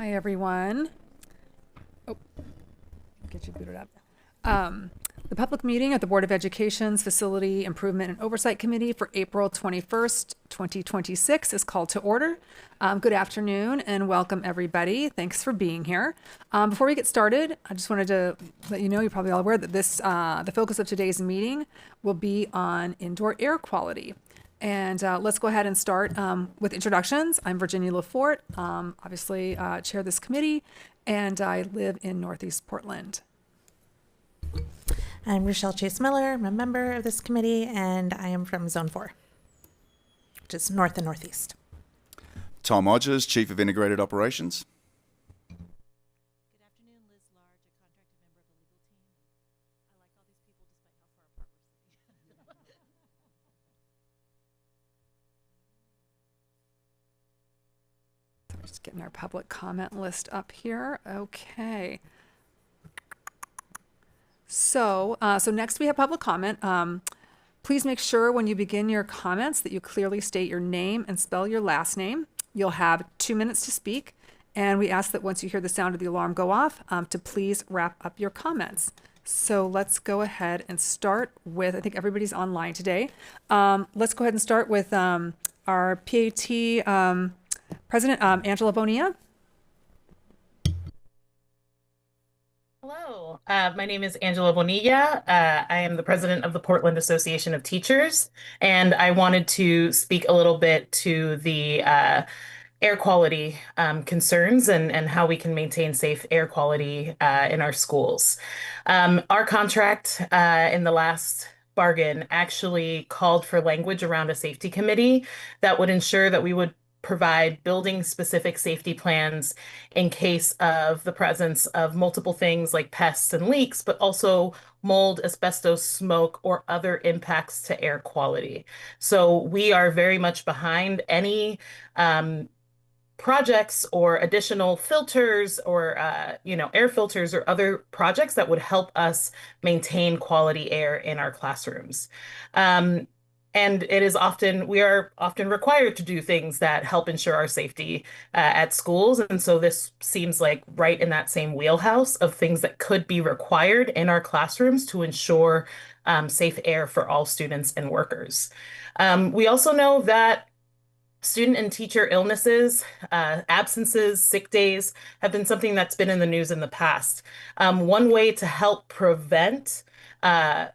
Hi, everyone. Oh, get you booted up. The public meeting of the Board of Education's Facility Improvement and Oversight Committee for April 21st, 2026 is called to order. Good afternoon and welcome, everybody. Thanks for being here. Before we get started, I just wanted to let you know, you're probably all aware that the focus of today's meeting will be on indoor air quality. And let's go ahead and start with introductions. I'm Virginia LaForte, obviously chair of this committee, and I live in Northeast Portland. I'm Rochelle Chase Miller. I'm a member of this committee, and I am from Zone 4, which is North and Northeast. Tom Odgers, Chief of Integrated Operations. Good afternoon, Liz Large, a contracted member of the legal team. And I like all these people despite how far apart we're sitting. So we're just getting our public comment list up here. Okay. So next we have public comment. Please make sure when you begin your comments that you clearly state your name and spell your last name. You'll have 2 minutes to speak, and we ask that once you hear the sound of the alarm go off, to please wrap up your comments. So let's go ahead and start with, I think everybody's online today. Let's go ahead and start with our PAT President, Angela Bonilla. Hello, my name is Angela Bonilla. I am the president of the Portland Association of Teachers, and I wanted to speak a little bit to the air quality concerns and how we can maintain safe air quality in our schools. Our contract in the last bargain actually called for language around a safety committee that would ensure that we would provide building specific safety plans in case of the presence of multiple things like pests and leaks, but also mold, asbestos, smoke, or other impacts to air quality. So we are very much behind any projects or additional filters or air filters or other projects that would help us maintain quality air in our classrooms. And we are often required to do things that help ensure our safety at schools. And so this seems like right in that same wheelhouse of things that could be required in our classrooms to ensure safe air for all students and workers. We also know that student and teacher illnesses, absences, sick days have been something that's been in the news in the past. One way to help prevent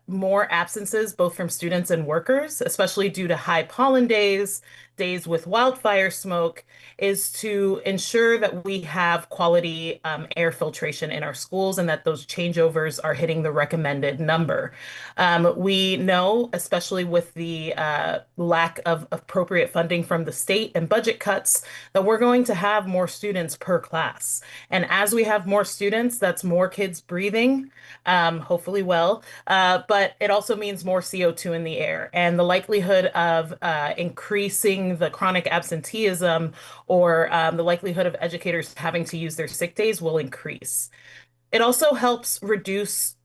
more absences, both from students and workers, especially due to high pollen days, days with wildfire smoke, is to ensure that we have quality air filtration in our schools and that those changeovers are hitting the recommended number. We know, especially with the lack of appropriate funding from the state and budget cuts, that we're going to have more students per class. And as we have more students, that's more kids breathing, hopefully well, but it also means more CO2 in the air. And the likelihood of increasing the chronic absenteeism or the likelihood of educators having to use their sick days will increase. It also helps reduce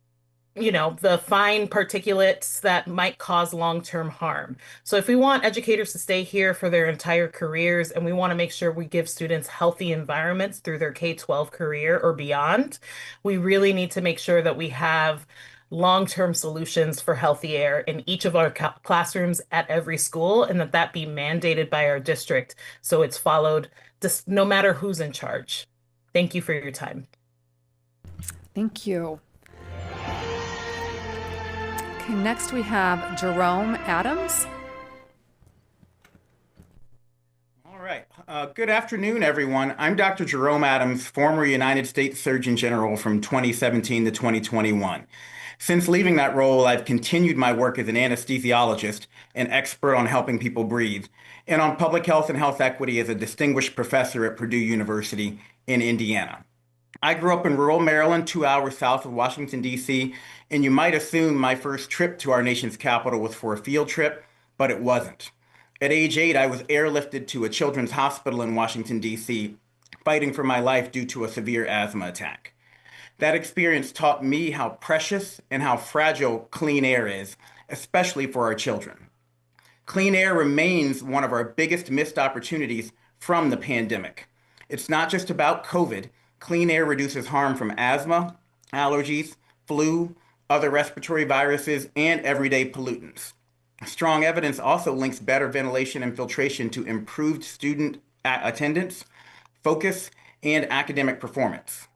the fine particulates that might cause long-term harm. So if we want educators to stay here for their entire careers and we want to make sure we give students healthy environments through their K-12 career or beyond, we really need to make sure that we have long-term solutions for healthy air in each of our classrooms at every school, and that be mandated by our district so it's followed just no matter who's in charge. Thank you for your time. Thank you. Okay, next we have Jerome Adams. All right. Good afternoon, everyone. I'm Dr. Jerome Adams, former United States Surgeon General from 2017 to 2021. Since leaving that role, I've continued my work as an anesthesiologist, an expert on helping people breathe, and on public health and health equity as a distinguished professor at Purdue University in Indiana. I grew up in rural Maryland, 2 hours south of Washington, D.C., and you might assume my first trip to our nation's capital was for a field trip, but it wasn't. At age 8, I was airlifted to a children's hospital in Washington, D.C., fighting for my life due to a severe asthma attack. That experience taught me how precious and how fragile clean air is, especially for our children. Clean air remains one of our biggest missed opportunities from the pandemic. It's not just about COVID. Clean air reduces harm from asthma, allergies, flu, other respiratory viruses, and everyday pollutants. Strong evidence also links better ventilation and filtration to improved student attendance, focus, and academic performance.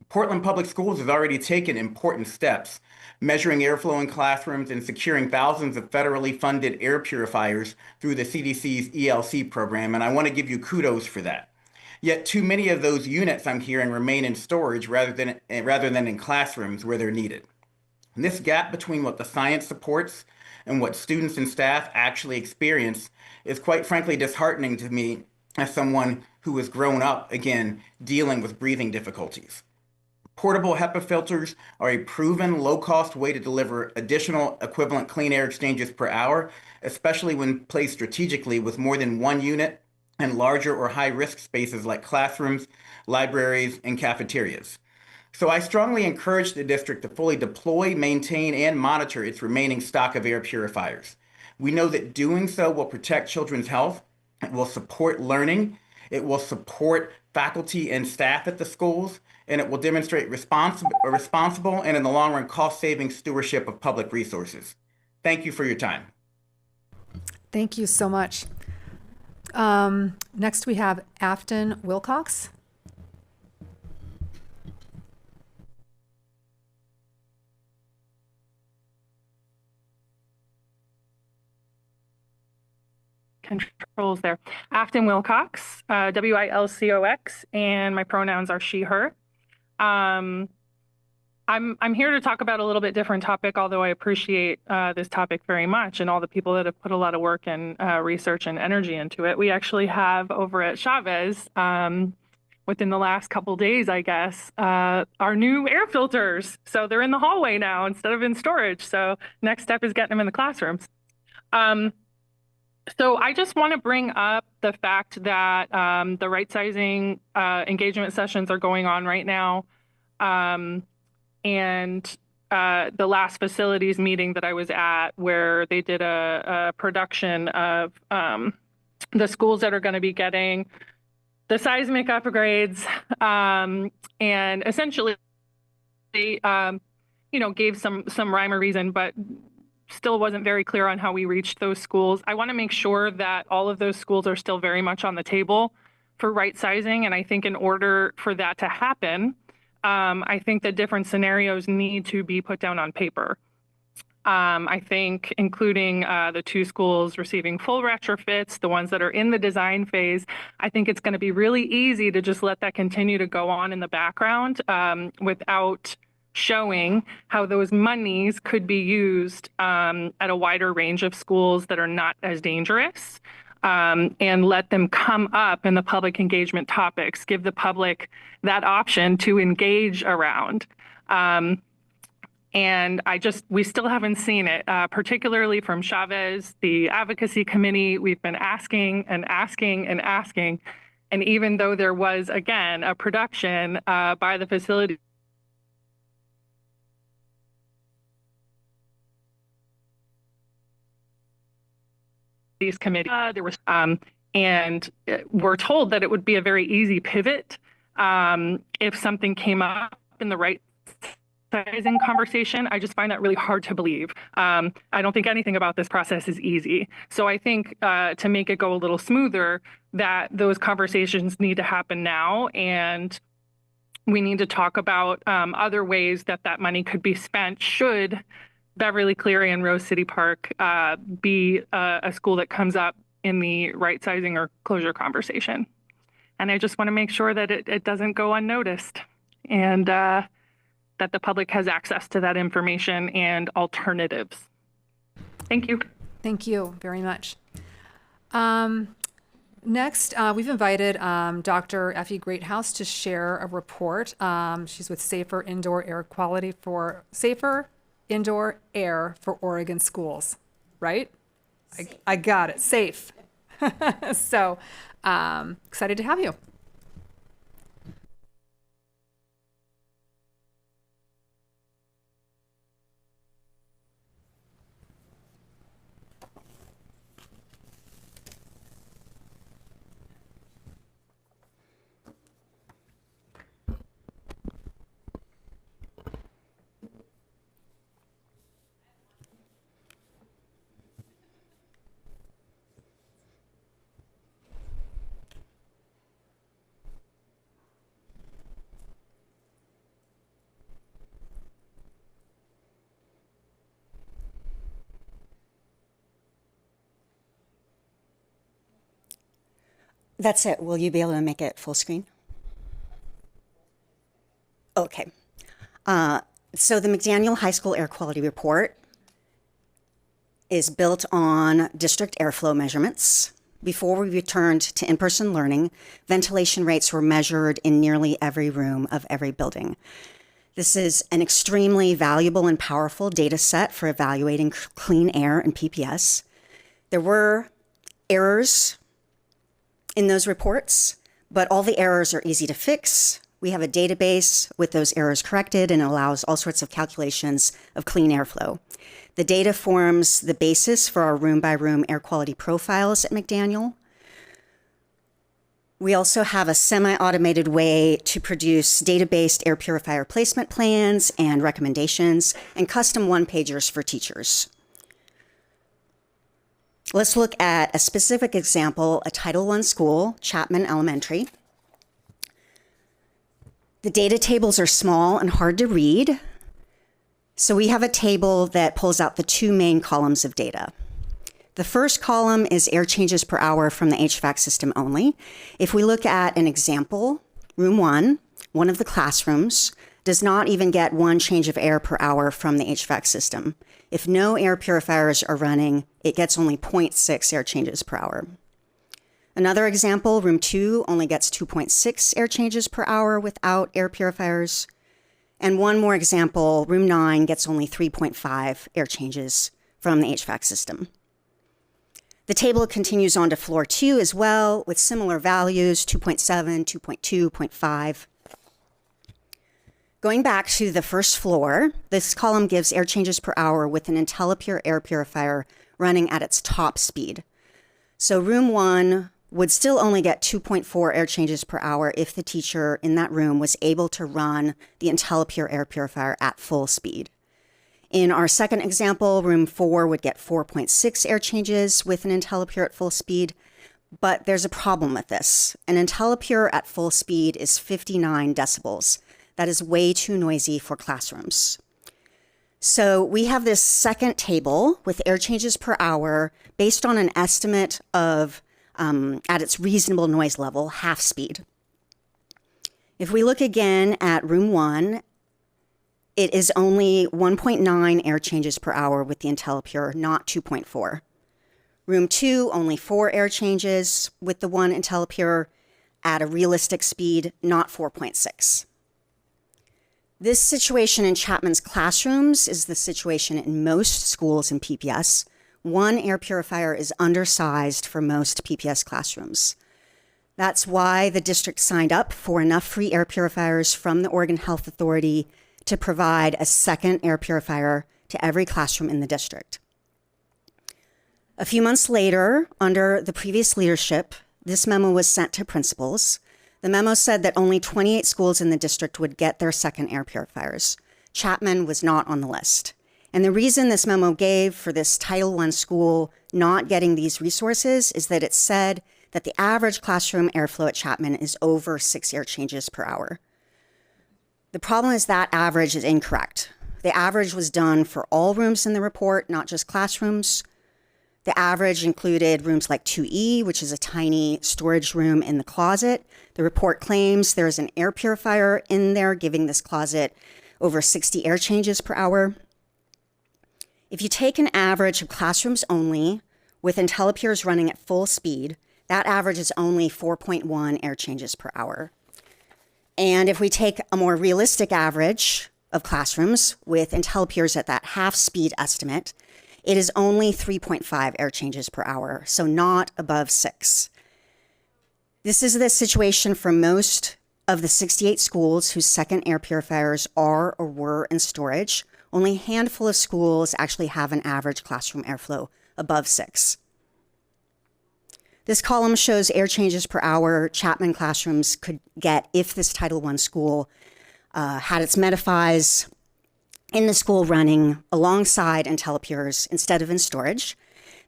Portland Public Schools has already taken important steps, measuring airflow in classrooms and securing thousands of federally funded air purifiers through the CDC's ELC program, and I want to give you kudos for that. Yet too many of those units, I'm hearing, remain in storage rather than in classrooms where they're needed. And this gap between what the science supports and what students and staff actually experience is quite frankly disheartening to me as someone who has grown up, again, dealing with breathing difficulties. Portable HEPA filters are a proven low-cost way to deliver additional equivalent clean air exchanges per hour, especially when placed strategically with more than one unit and larger or high-risk spaces like classrooms, libraries, and cafeterias. So I strongly encourage the district to fully deploy, maintain, and monitor its remaining stock of air purifiers. We know that doing so will protect children's health, it will support learning, it will support faculty and staff at the schools, and it will demonstrate responsible and, in the long run, cost-saving stewardship of public resources. Thank you for your time. Thank you so much. Next, we have Afton Wilcox. Controls there. Afton Wilcox, Wilcox, and my pronouns are she, her. I'm here to talk about a little bit different topic, although I appreciate this topic very much and all the people that have put a lot of work and research and energy into it. We actually have over at Chavez, within the last couple days, I guess, our new air filters. So they're in the hallway now instead of in storage. So next step is getting them in the classrooms. So I just want to bring up the fact that the right sizing engagement sessions are going on right now. And the last facilities meeting that I was at, where they did a production of the schools that are going to be getting the seismic upgrades, and essentially they gave some rhyme or reason, but still wasn't very clear on how we reached those schools. I want to make sure that all of those schools are still very much on the table for right sizing. And I think in order for that to happen, I think that different scenarios need to be put down on paper. I think including the two schools receiving full retrofits, the ones that are in the design phase, I think it's going to be really easy to just let that continue to go on in the background without showing how those monies could be used at a wider range of schools that are not as dangerous, and let them come up in the public engagement topics, give the public that option to engage around. And we still haven't seen it, particularly from Chavez, the advocacy committee. We've been asking and asking and asking. And even though there was, again, a production by the facility committee, there was, and we're told that it would be a very easy pivot if something came up in the right sizing conversation. I just find that really hard to believe. I don't think anything about this process is easy. So I think to make it go a little smoother, that those conversations need to happen now, and we need to talk about other ways that that money could be spent should Beverly Cleary and Rose City Park be a school that comes up in the right sizing or closure conversation. And I just want to make sure that it doesn't go unnoticed, and that the public has access to that information and alternatives. Thank you. Thank you very much. Next, we've invited Dr. Effie Greathouse to share a report. She's with Safer Indoor Air for Oregon Schools, right? I got it, safe. So excited to have you. That's it. Will you be able to make it full screen? Okay. So the McDaniel High School Air Quality Report is built on district airflow measurements. Before we returned to in-person learning, ventilation rates were measured in nearly every room of every building. This is an extremely valuable and powerful data set for evaluating clean air and PPS. There were errors in those reports, but all the errors are easy to fix. We have a database with those errors corrected, and it allows all sorts of calculations of clean airflow. The data forms the basis for our room-by-room air quality profiles at McDaniel. We also have a semi-automated way to produce data-based air purifier placement plans and recommendations and custom one-pagers for teachers. Let's look at a specific example, a Title I school, Chapman Elementary. The data tables are small and hard to read. So we have a table that pulls out the two main columns of data. The first column is air changes per hour from the HVAC system only. If we look at an example, room one of the classrooms, does not even get one change of air per hour from the HVAC system. If no air purifiers are running, it gets only 0.6 air changes per hour. Another example, room 2 only gets 2.6 air changes per hour without air purifiers. And one more example, room 9 gets only 3.5 air changes from the HVAC system. The table continues on to floor 2 as well with similar values, 2.7, 2.2, 0.5. Going back to the first floor, this column gives air changes per hour with an IntelliPure air purifier running at its top speed. So room 1 would still only get 2.4 air changes per hour if the teacher in that room was able to run the IntelliPure air purifier at full speed. In our second example, room 4 would get 4.6 air changes with an IntelliPure at full speed, but there's a problem with this. An IntelliPure at full speed is 59 decibels. That is way too noisy for classrooms. So we have this second table with air changes per hour based on an estimate of at its reasonable noise level, half speed. If we look again at room 1, it is only 1.9 air changes per hour with the IntelliPure, not 2.4. Room 2, only 4 air changes with the one IntelliPure at a realistic speed, not 4.6. This situation in Chapman's classrooms is the situation in most schools in PPS. One air purifier is undersized for most PPS classrooms. That's why the district signed up for enough free air purifiers from the Oregon Health Authority to provide a second air purifier to every classroom in the district. A few months later, under the previous leadership, this memo was sent to principals. The memo said that only 28 schools in the district would get their second air purifiers. Chapman was not on the list. And the reason this memo gave for this Title I school not getting these resources is that it said that the average classroom airflow at Chapman is over 6 air changes per hour. The problem is that average is incorrect. The average was done for all rooms in the report, not just classrooms. The average included rooms like 2E, which is a tiny storage room in the closet. The report claims there's an air purifier in there, giving this closet over 60 air changes per hour. If you take an average of classrooms only, with IntelliPures running at full speed, that average is only 4.1 air changes per hour. And if we take a more realistic average of classrooms with IntelliPures at that half speed estimate, it is only 3.5 air changes per hour, so not above 6. This is the situation for most of the 68 schools whose second air purifiers are or were in storage. Only a handful of schools actually have an average classroom airflow above 6. This column shows air changes per hour Chapman classrooms could get if this Title I school had its Metaphys in the school running alongside IntelliPures instead of in storage.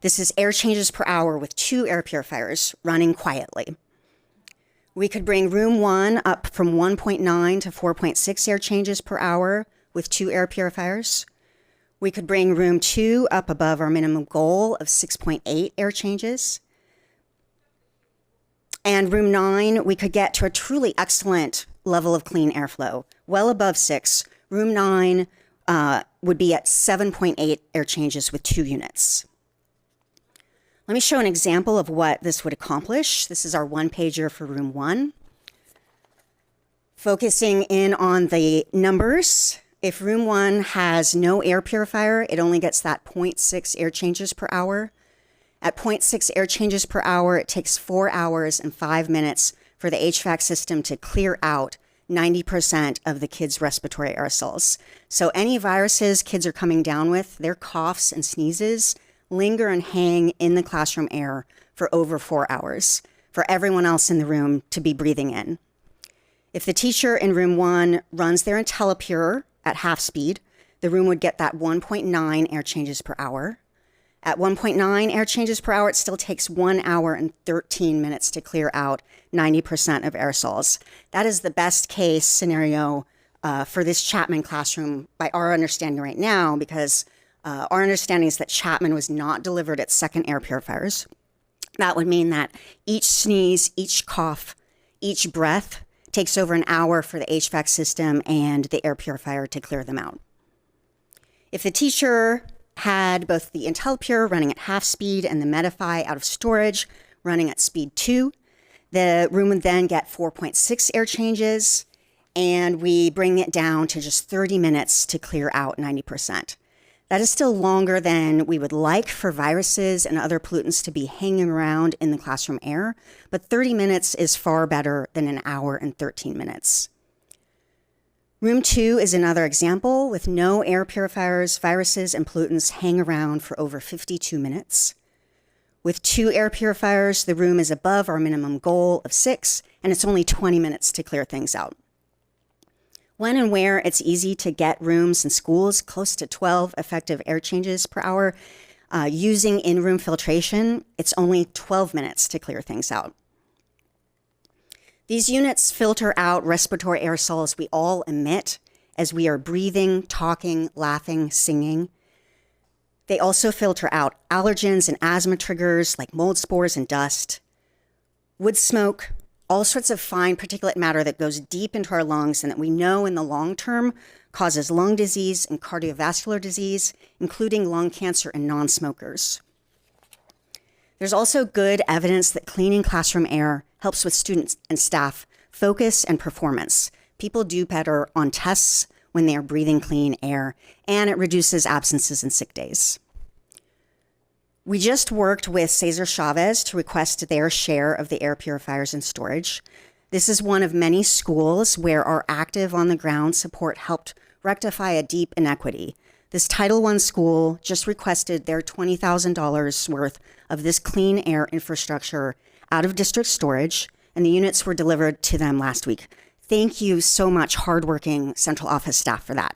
This is air changes per hour with 2 air purifiers running quietly. We could bring room 1 up from 1.9 to 4.6 air changes per hour with 2 air purifiers. We could bring room 2 up above our minimum goal of 6.8 air changes. And room 9, we could get to a truly excellent level of clean airflow, well above 6. Room 9 would be at 7.8 air changes with 2 units. Let me show an example of what this would accomplish. This is our one-pager for room 1. Focusing in on the numbers, if room 1 has no air purifier, it only gets that 0.6 air changes per hour. At 0.6 air changes per hour, it takes 4 hours and 5 minutes for the HVAC system to clear out 90% of the kids' respiratory aerosols. So any viruses kids are coming down with, their coughs and sneezes, linger and hang in the classroom air for over 4 hours for everyone else in the room to be breathing in. If the teacher in room 1 runs their IntelliPure at half speed, the room would get that 1.9 air changes per hour. At 1.9 air changes per hour, it still takes 1 hour and 13 minutes to clear out 90% of aerosols. That is the best case scenario for this Chapman classroom by our understanding right now, because our understanding is that Chapman was not delivered its second air purifiers. That would mean that each sneeze, each cough, each breath takes over an hour for the HVAC system and the air purifier to clear them out. If the teacher had both the IntelliPure running at half speed and the Medify out of storage running at speed 2, the room would then get 4.6 air changes, and we bring it down to just 30 minutes to clear out 90%. That is still longer than we would like for viruses and other pollutants to be hanging around in the classroom air, but 30 minutes is far better than an hour and 13 minutes. Room 2 is another example. With no air purifiers, viruses and pollutants hang around for over 52 minutes. With 2 air purifiers, the room is above our minimum goal of 6, and it's only 20 minutes to clear things out. When and where it's easy to get rooms and schools close to 12 effective air changes per hour, using in-room filtration, it's only 12 minutes to clear things out. These units filter out respiratory aerosols we all emit as we are breathing, talking, laughing, singing. They also filter out allergens and asthma triggers like mold spores and dust, wood smoke, all sorts of fine particulate matter that goes deep into our lungs and that we know in the long term causes lung disease and cardiovascular disease, including lung cancer in non-smokers. There's also good evidence that cleaning classroom air helps with students and staff focus and performance. People do better on tests when they are breathing clean air, and it reduces absences and sick days. We just worked with Cesar Chavez to request their share of the air purifiers in storage. This is one of many schools where our active on-the-ground support helped rectify a deep inequity. This Title I school just requested their $20,000 worth of this clean air infrastructure out of district storage, and the units were delivered to them last week. Thank you so much, hardworking central office staff, for that.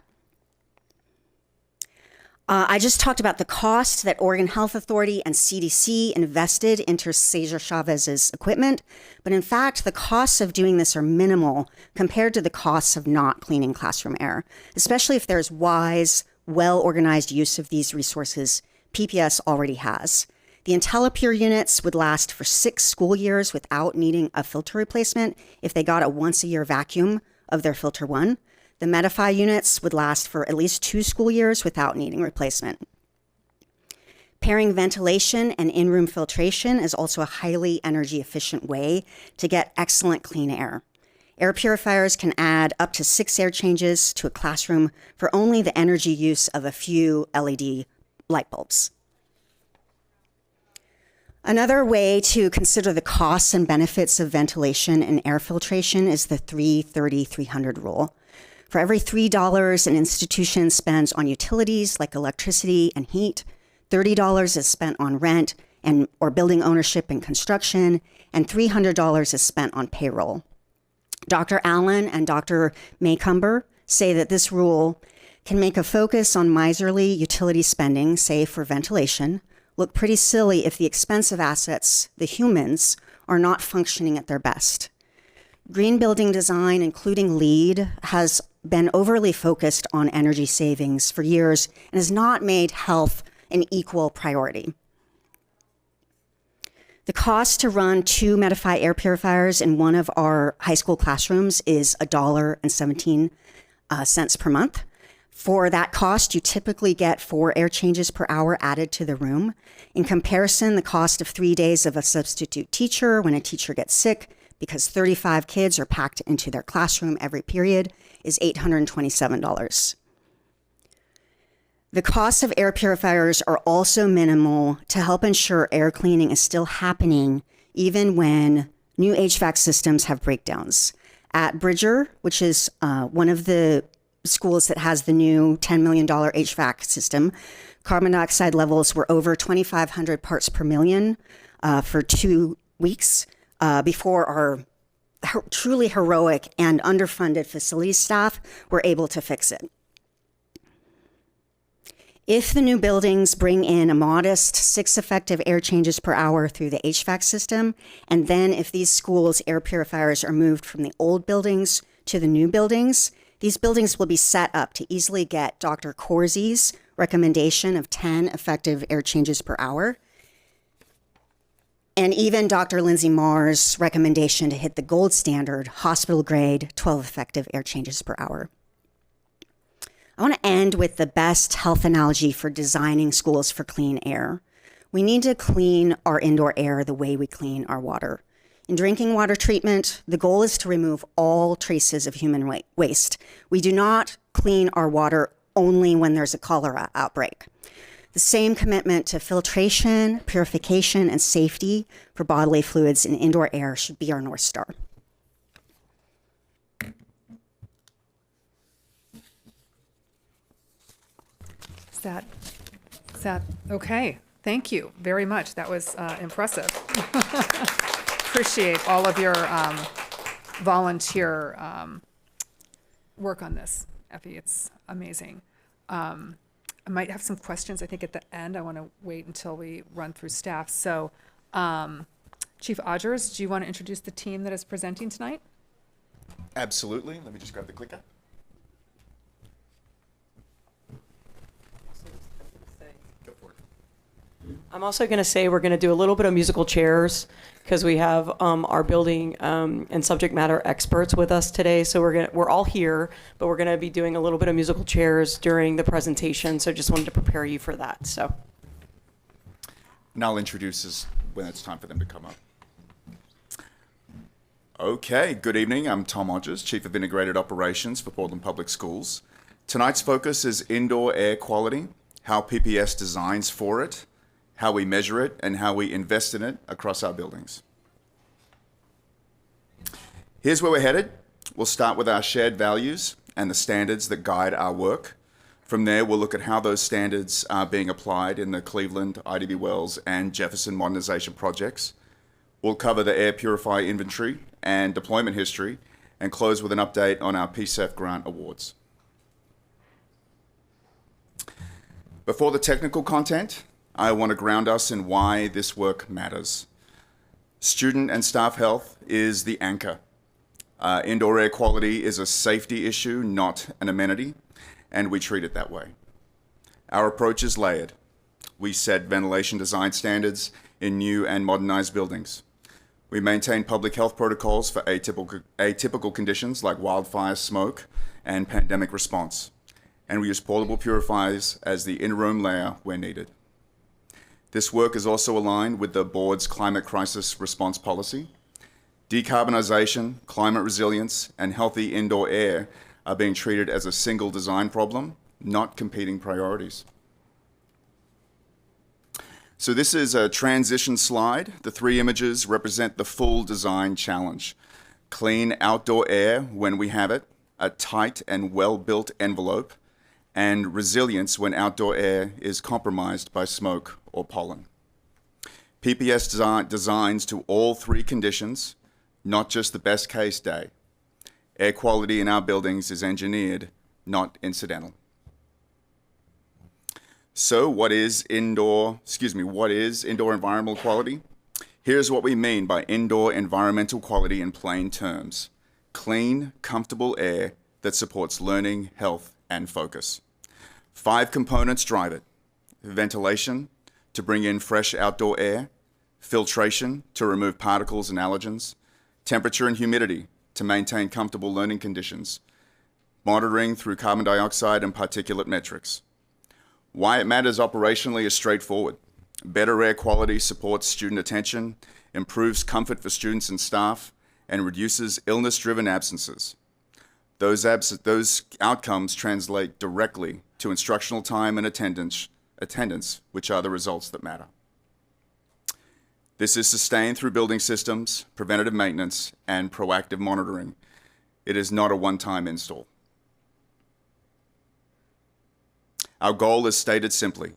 I just talked about the cost that Oregon Health Authority and CDC invested into Cesar Chavez's equipment, but in fact, the costs of doing this are minimal compared to the costs of not cleaning classroom air, especially if there's wise, well-organized use of these resources PPS already has. The IntelliPure units would last for 6 school years without needing a filter replacement if they got a once-a-year vacuum of their filter 1. The Medify units would last for at least 2 school years without needing replacement. Pairing ventilation and in-room filtration is also a highly energy-efficient way to get excellent clean air. Air purifiers can add up to 6 air changes to a classroom for only the energy use of a few LED light bulbs. Another way to consider the costs and benefits of ventilation and air filtration is the 3-30-300 rule. For every $3 an institution spends on utilities like electricity and heat, $30 is spent on rent or building ownership and construction, and $300 is spent on payroll. Dr. Allen and Dr. Maycumber say that this rule can make a focus on miserly utility spending, say for ventilation, look pretty silly if the expensive assets, the humans, are not functioning at their best. Green building design, including LEED, has been overly focused on energy savings for years and has not made health an equal priority. The cost to run 2 Medify air purifiers in one of our high school classrooms is $1.17 per month. For that cost, you typically get 4 air changes per hour added to the room. In comparison, the cost of 3 days of a substitute teacher when a teacher gets sick, because 35 kids are packed into their classroom every period, is $827. The cost of air purifiers are also minimal to help ensure air cleaning is still happening even when new HVAC systems have breakdowns. At Bridger, which is one of the schools that has the new $10 million HVAC system, carbon dioxide levels were over 2,500 parts per million for 2 weeks before our truly heroic and underfunded facility staff were able to fix it. If the new buildings bring in a modest 6 effective air changes per hour through the HVAC system, and then if these schools' air purifiers are moved from the old buildings to the new buildings, these buildings will be set up to easily get Dr. Corsi's recommendation of 10 effective air changes per hour, and even Dr. Lindsay Marr's recommendation to hit the gold standard, hospital grade, 12 effective air changes per hour. I want to end with the best health analogy for designing schools for clean air. We need to clean our indoor air the way we clean our water. In drinking water treatment, the goal is to remove all traces of human waste. We do not clean our water only when there's a cholera outbreak. The same commitment to filtration, purification, and safety for bodily fluids in indoor air should be our North Star. Is that okay? Thank you very much. That was impressive. Appreciate all of your volunteer work on this, Effie. It's amazing. I might have some questions, I think, at the end. I want to wait until we run through staff. So, Chief Odgers, do you want to introduce the team that is presenting tonight? Absolutely. Let me just grab the clicker. Go for it. I'm also going to say we're going to do a little bit of musical chairs because we have our building and subject matter experts with us today. So we're all here, but we're going to be doing a little bit of musical chairs during the presentation. So just wanted to prepare you for that. So. And I'll introduce us when it's time for them to come up. Okay, good evening. I'm Tom Odgers, Chief of Integrated Operations for Portland Public Schools. Tonight's focus is indoor air quality, how PPS designs for it, how we measure it, and how we invest in it across our buildings. Here's where we're headed. We'll start with our shared values and the standards that guide our work. From there, we'll look at how those standards are being applied in the Cleveland, IDB Wells, and Jefferson modernization projects. We'll cover the air purifier inventory and deployment history, and close with an update on our PSEF grant awards. Before the technical content, I want to ground us in why this work matters. Student and staff health is the anchor. Indoor air quality is a safety issue, not an amenity, and we treat it that way. Our approach is layered. We set ventilation design standards in new and modernized buildings. We maintain public health protocols for atypical conditions like wildfire smoke and pandemic response. And we use portable purifiers as the in-room layer where needed. This work is also aligned with the board's climate crisis response policy. Decarbonization, climate resilience, and healthy indoor air are being treated as a single design problem, not competing priorities. So this is a transition slide. The 3 images represent the full design challenge. Clean outdoor air when we have it, a tight and well-built envelope, and resilience when outdoor air is compromised by smoke or pollen. PPS designs to all 3 conditions, not just the best case day. Air quality in our buildings is engineered, not incidental. So what is indoor environmental quality? Here's what we mean by indoor environmental quality in plain terms. Clean, comfortable air that supports learning, health, and focus. 5 components drive it. Ventilation, to bring in fresh outdoor air. filtration to remove particles and allergens, temperature and humidity to maintain comfortable learning conditions, monitoring through carbon dioxide and particulate metrics. Why it matters operationally is straightforward. Better air quality supports student attention, improves comfort for students and staff, and reduces illness-driven absences. Those outcomes translate directly to instructional time and attendance, which are the results that matter. This is sustained through building systems, preventative maintenance, and proactive monitoring. It is not a one-time install. Our goal is stated simply: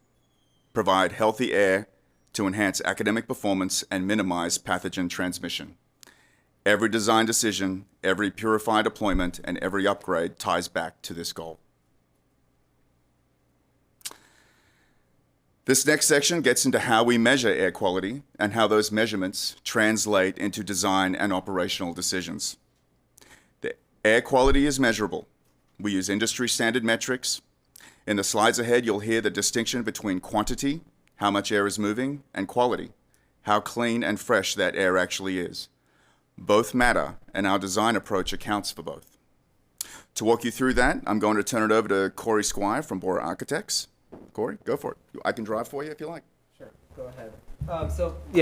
provide healthy air to enhance academic performance and minimize pathogen transmission. Every design decision, every purifier deployment, and every upgrade ties back to this goal. This next section gets into how we measure air quality and how those measurements translate into design and operational decisions. The air quality is measurable. We use industry standard metrics. In the slides ahead, you'll hear the distinction between quantity, how much air is moving, and quality, how clean and fresh that air actually is. Both matter, and our design approach accounts for both. To walk you through that, I'm going to turn it over to Corey Squire from Bora Architects. Corey, go for it. I can drive for you if you like. Sure, go ahead.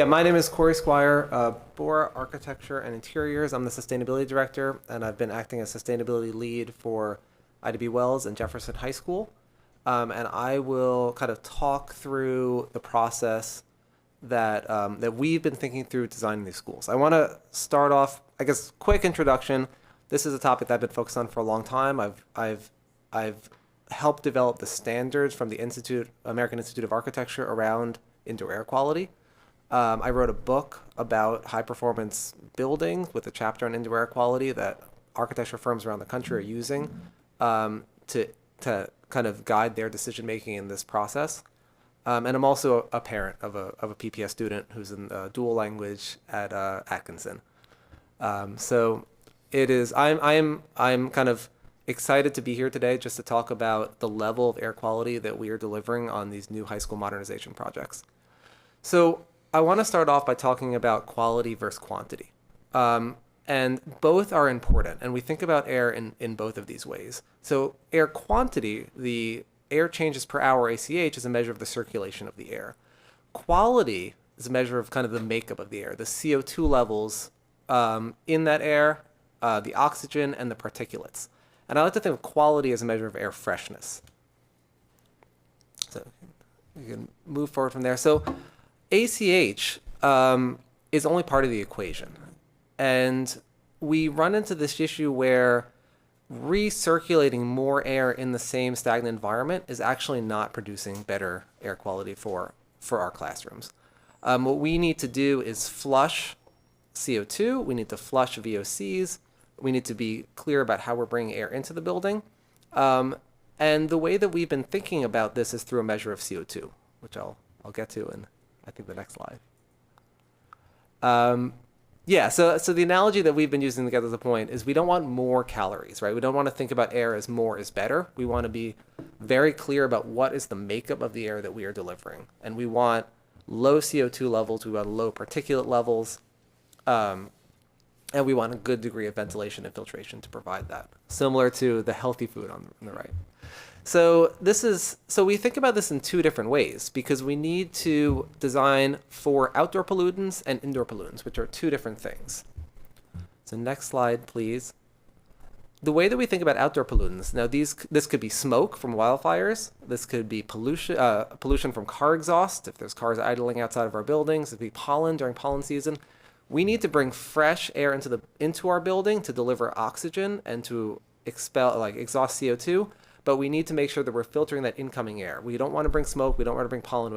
My name is Corey Squire, Bora Architecture and Interiors. I'm the Sustainability Director, and I've been acting as Sustainability Lead for IDB Wells and Jefferson High School. And I will kind of talk through the process that we've been thinking through designing these schools. I want to start off, I guess, quick introduction. This is a topic that I've been focused on for a long time. I've helped develop the standards from the American Institute of Architecture around indoor air quality. I wrote a book about high performance buildings with a chapter on indoor air quality that architecture firms around the country are using to kind of guide their decision making in this process. And I'm also a parent of a PPS student who's in dual language at Atkinson. So it is. I'm kind of excited to be here today just to talk about the level of air quality that we are delivering on these new high school modernization projects. So I want to start off by talking about quality versus quantity. And both are important, and we think about air in both of these ways. So air quantity, the air changes per hour, ACH, is a measure of the circulation of the air. Quality is a measure of kind of the makeup of the air, the CO2 levels in that air, the oxygen, and the particulates. And I like to think of quality as a measure of air freshness. So you can move forward from there. So ACH is only part of the equation. And we run into this issue where recirculating more air in the same stagnant environment is actually not producing better air quality for our classrooms. What we need to do is flush CO2. We need to flush VOCs. We need to be clear about how we're bringing air into the building. And the way that we've been thinking about this is through a measure of CO2, which I'll get to in, I think, the next slide. So the analogy that we've been using to get to the point is we don't want more calories, right? We don't want to think about air as more is better. We want to be very clear about what is the makeup of the air that we are delivering. And we want low CO2 levels, we want low particulate levels, and we want a good degree of ventilation and filtration to provide that, similar to the healthy food on the right. So we think about this in two different ways because we need to design for outdoor pollutants and indoor pollutants, which are two different things. So next slide, please. The way that we think about outdoor pollutants, now this could be smoke from wildfires, this could be pollution from car exhaust, if there's cars idling outside of our buildings, it could be pollen during pollen season. We need to bring fresh air into our building to deliver oxygen and to exhaust CO2. But we need to make sure that we're filtering that incoming air. We don't want to bring smoke. We don't want to bring pollen.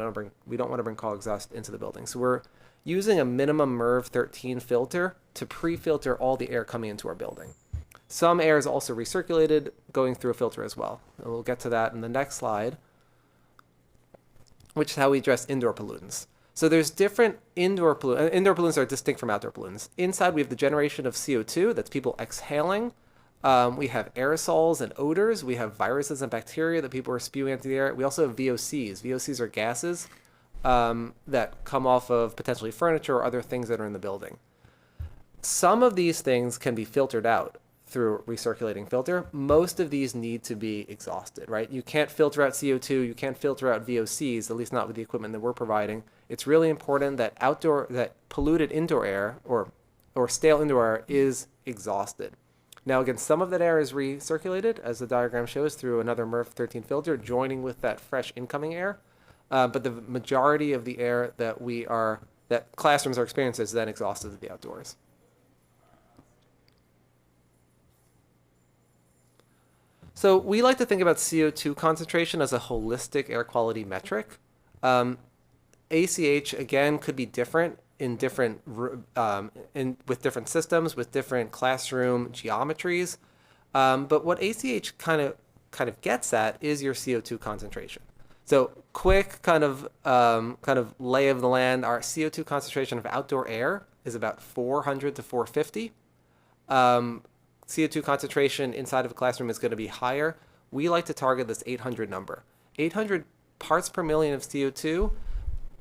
We don't want to bring car exhaust into the building. So we're using a minimum MERV 13 filter to pre-filter all the air coming into our building. Some air is also recirculated, going through a filter as well. And we'll get to that in the next slide, which is how we address indoor pollutants. So there's different indoor pollutants. Indoor pollutants are distinct from outdoor pollutants. Inside, we have the generation of CO2. That's people exhaling. We have aerosols and odors. We have viruses and bacteria that people are spewing into the air. We also have VOCs. VOCs are gases. that come off of potentially furniture or other things that are in the building. Some of these things can be filtered out through a recirculating filter. Most of these need to be exhausted, right? You can't filter out CO2, you can't filter out VOCs, at least not with the equipment that we're providing. It's really important that polluted indoor air or stale indoor air is exhausted. Now, again, some of that air is recirculated, as the diagram shows, through another MERV 13 filter, joining with that fresh incoming air. But the majority of the air that classrooms are experiencing is then exhausted to the outdoors. So we like to think about CO2 concentration as a holistic air quality metric. ACH, again, could be different in with different systems, with different classroom geometries. But what ACH kind of gets at is your CO2 concentration. So quick kind of lay of the land, our CO2 concentration of outdoor air is about 400 to 450. CO2 concentration inside of a classroom is going to be higher. We like to target this 800 number. 800 parts per million of CO2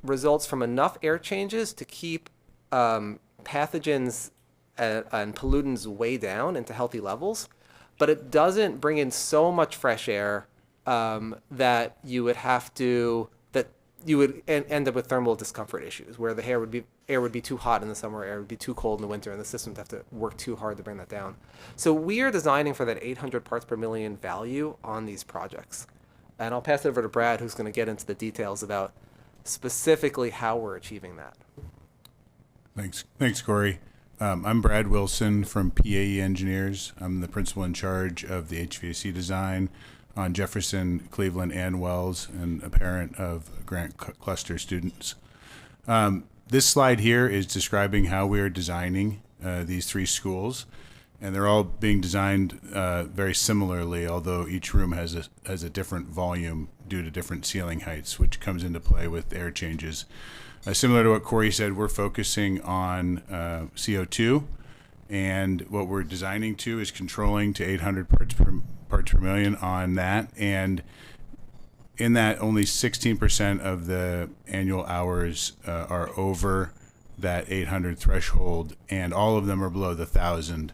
results from enough air changes to keep pathogens and pollutants way down into healthy levels, but it doesn't bring in so much fresh air that you would end up with thermal discomfort issues, where the air would be too hot in the summer, air would be too cold in the winter, and the system would have to work too hard to bring that down. So we are designing for that 800 parts per million value on these projects. And I'll pass it over to Brad, who's going to get into the details about specifically how we're achieving that. Thanks, Corey. I'm Brad Wilson from PAE Engineers. I'm the principal in charge of the HVAC design on Jefferson, Cleveland, and Wells, and a parent of Grant Cluster students. This slide here is describing how we are designing these three schools, and they're all being designed very similarly, although each room has a different volume due to different ceiling heights, which comes into play with air changes. Similar to what Corey said, we're focusing on CO2, and what we're designing to is controlling to 800 parts per million on that, and in that, only 16% of the annual hours are over that 800 threshold, and all of them are below the 1,000.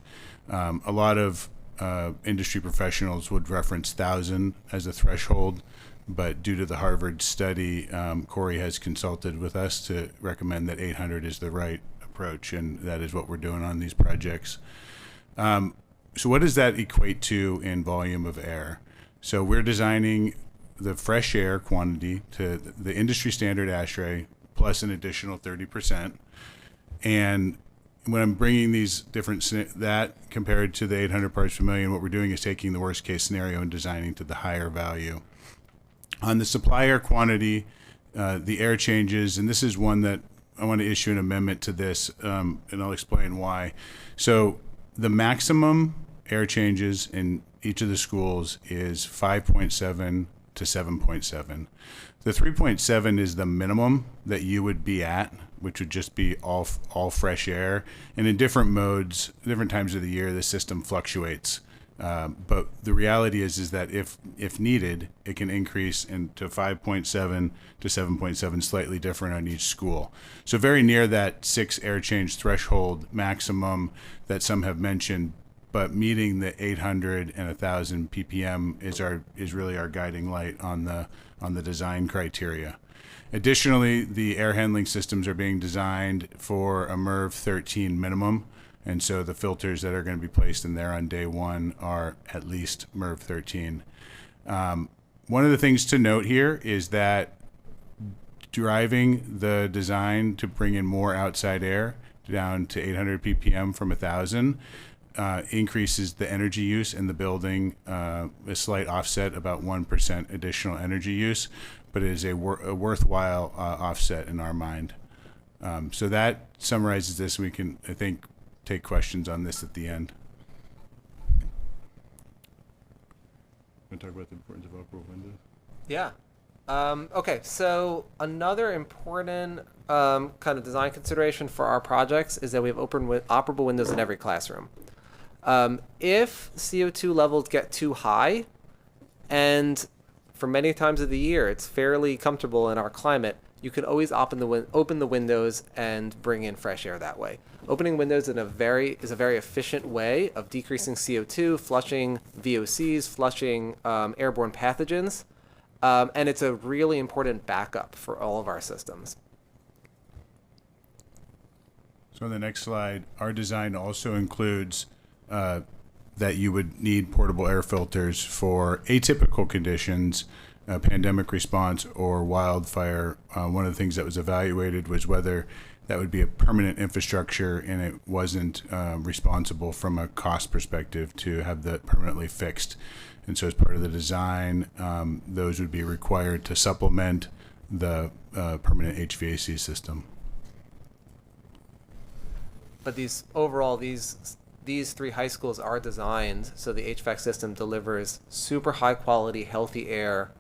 A lot of industry professionals would reference 1,000 as a threshold, but due to the Harvard study, Corey has consulted with us to recommend that 800 is the right approach, and that is what we're doing on these projects. So what does that equate to in volume of air? So we're designing the fresh air quantity to the industry standard ASHRAE plus an additional 30%. And when I'm bringing these that compared to the 800 parts per million, what we're doing is taking the worst case scenario and designing to the higher value. On the supply air quantity, the air changes, and this is one that I want to issue an amendment to this, and I'll explain why. So the maximum air changes in each of the schools is 5.7 to 7.7. The 3.7 is the minimum that you would be at, which would just be all fresh air. And in different modes, different times of the year, the system fluctuates. But the reality is that if needed, it can increase into 5.7 to 7.7, slightly different on each school. So very near that 6 air change threshold maximum that some have mentioned, but meeting the 800 and 1,000 ppm is really our guiding light on the design criteria. Additionally, the air handling systems are being designed for a MERV 13 minimum, and so the filters that are going to be placed in there on day one are at least MERV 13. One of the things to note here is that driving the design to bring in more outside air down to 800 ppm from 1,000 increases the energy use in the building, a slight offset, about 1% additional energy use, but it is a worthwhile offset in our mind. So that summarizes this. We can, I think, take questions on this at the end. Want to talk about the importance of operable windows? Yeah. Okay, so another important kind of design consideration for our projects is that we have operable windows in every classroom. If CO2 levels get too high, and for many times of the year it's fairly comfortable in our climate, you can always open the windows and bring in fresh air that way. Opening windows is a very efficient way of decreasing CO2, flushing VOCs, flushing airborne pathogens, and it's a really important backup for all of our systems. So on the next slide, our design also includes that you would need portable air filters for atypical conditions, pandemic response, or wildfire. One of the things that was evaluated was whether that would be a permanent infrastructure and it wasn't responsible from a cost perspective to have that permanently fixed. And so as part of the design, those would be required to supplement the permanent HVAC system. But these three high schools are designed so the HVAC system delivers super high quality, healthy air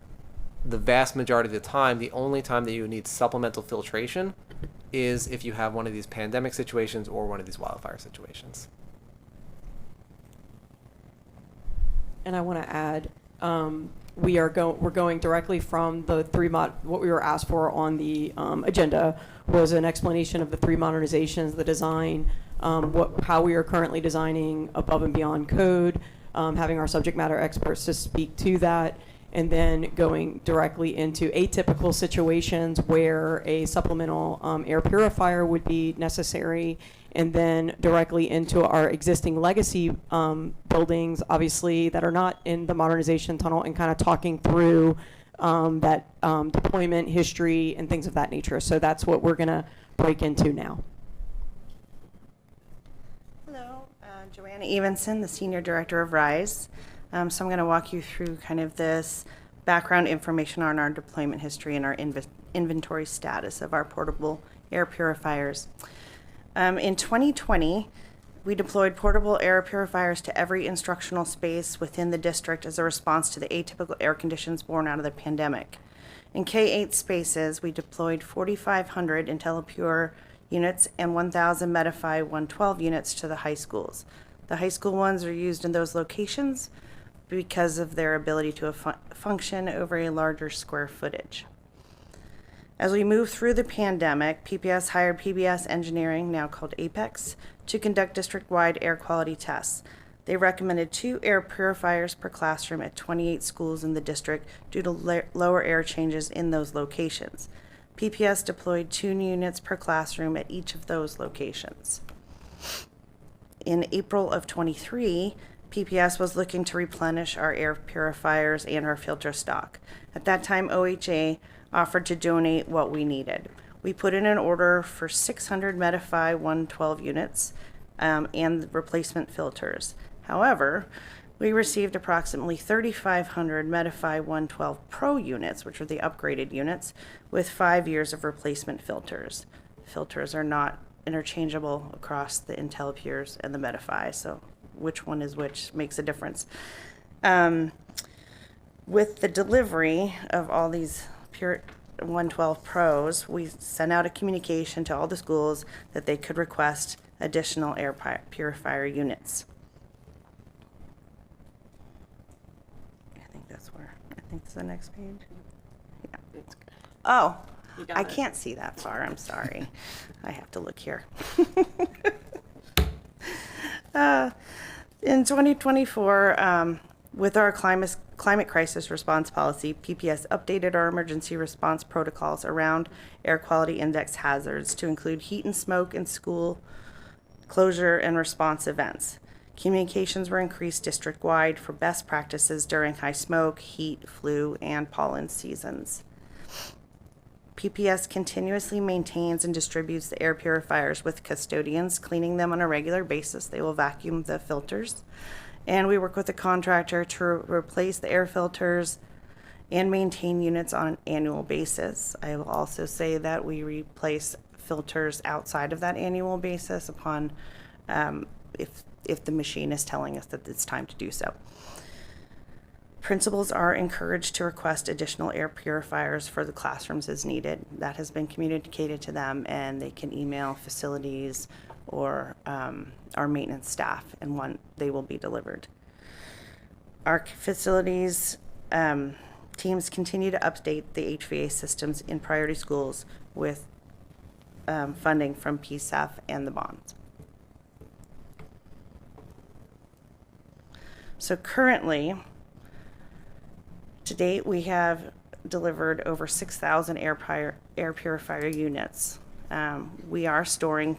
the vast majority of the time. The only time that you need supplemental filtration is if you have one of these pandemic situations or one of these wildfire situations. And I want to add, we're going directly from the what we were asked for on the agenda was an explanation of the three modernizations, the design, how we are currently designing above and beyond code, having our subject matter experts to speak to that, and then going directly into atypical situations where a supplemental air purifier would be necessary, and then directly into our existing legacy buildings, obviously, that are not in the modernization tunnel, and kind of talking through that deployment history and things of that nature. So that's what we're going to break into now. Hello, Joanna Evenson, the Senior Director of RISE. So I'm going to walk you through kind of this background information on our deployment history and our inventory status of our portable air purifiers. In 2020, we deployed portable air purifiers to every instructional space within the district as a response to the atypical air conditions born out of the pandemic. In K-8 spaces, we deployed 4,500 IntelliPure units and 1,000 Medify 112 units to the high schools. The high school ones are used in those locations because of their ability to function over a larger square footage. As we move through the pandemic, PPS hired PBS Engineering, now called Apex, to conduct district-wide air quality tests. They recommended 2 air purifiers per classroom at 28 schools in the district due to lower air changes in those locations. PPS deployed 2 units per classroom at each of those locations. In April of 23, PPS was looking to replenish our air purifiers and our filter stock. At that time, OHA offered to donate what we needed. We put in an order for 600 Medify 112 units and replacement filters. However, we received approximately 3,500 Medify 112 Pro units, which are the upgraded units, with 5 years of replacement filters. Filters are not interchangeable across the IntelliPures and the Medify, so which one is which makes a difference. With the delivery of all these Pure 112 Pros, we sent out a communication to all the schools that they could request additional air purifier units. I think that's the next page. Yeah. Oh, I can't see that far. I'm sorry. I have to look here. In 2024, with our climate crisis response policy, PPS updated our emergency response protocols around air quality index hazards to include heat and smoke in school closure and response events. Communications were increased district-wide for best practices during high smoke, heat, flu, and pollen seasons. PPS continuously maintains and distributes the air purifiers with custodians, cleaning them on a regular basis. They will vacuum the filters. And we work with a contractor to replace the air filters and maintain units on an annual basis. I will also say that we replace filters outside of that annual basis upon if the machine is telling us that it's time to do so. Principals are encouraged to request additional air purifiers for the classrooms as needed. That has been communicated to them, and they can email facilities or our maintenance staff, and they will be delivered. Our facilities Teams continue to update the HVA systems in priority schools with funding from PSEF and the bonds. So currently, to date, we have delivered over 6,000 air purifier units. We are storing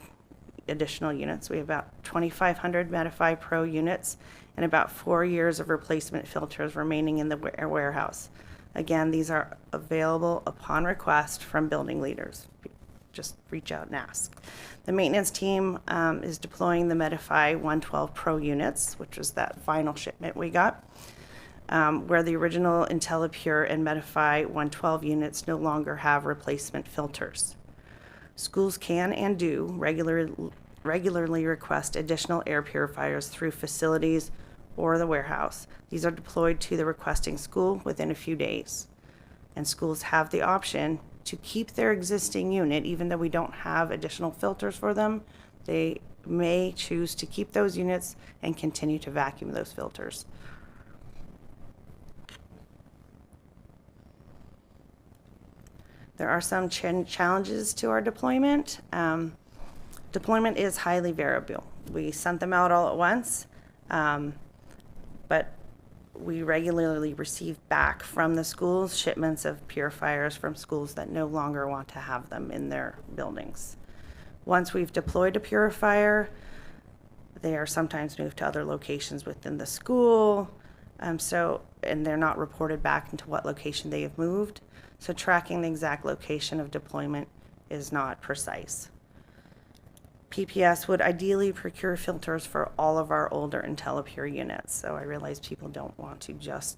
additional units. We have about 2,500 Medify Pro units and about 4 years of replacement filters remaining in the warehouse. Again, these are available upon request from building leaders. Just reach out and ask. The maintenance team is deploying the Medify 112 Pro units, which was that final shipment we got, where the original IntelliPure and Medify 112 units no longer have replacement filters. Schools can and do regularly request additional air purifiers through facilities or the warehouse. These are deployed to the requesting school within a few days. And schools have the option to keep their existing unit, even though we don't have additional filters for them. They may choose to keep those units and continue to vacuum those filters. There are some challenges to our deployment. Deployment is highly variable. We sent them out all at once, but we regularly receive back from the schools shipments of purifiers from schools that no longer want to have them in their buildings. Once we've deployed a purifier, they are sometimes moved to other locations within the school, and they're not reported back into what location they have moved. So tracking the exact location of deployment is not precise. PPS would ideally procure filters for all of our older IntelliPure units. So I realize people don't want to just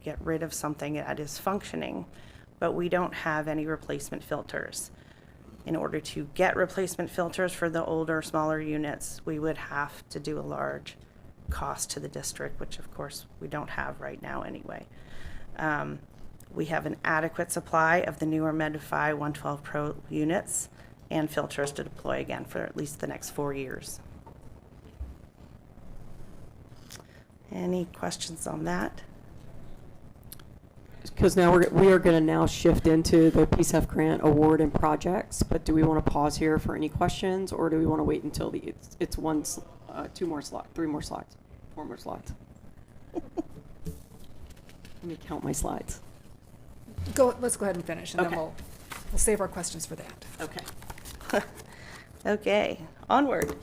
get rid of something that is functioning, but we don't have any replacement filters. In order to get replacement filters for the older, smaller units, we would have to do a large cost to the district, which of course we don't have right now anyway. We have an adequate supply of the newer Medify 112 Pro units and filters to deploy again for at least the next 4 years. Any questions on that? Because now we are going to now shift into the PSEF grant award and projects, but do we want to pause here for any questions, or do we want to wait until it's 3 more slots, 4 more slots? Let me count my slides. Let's go ahead and finish, and then we'll save our questions for that. Okay. Okay, onward.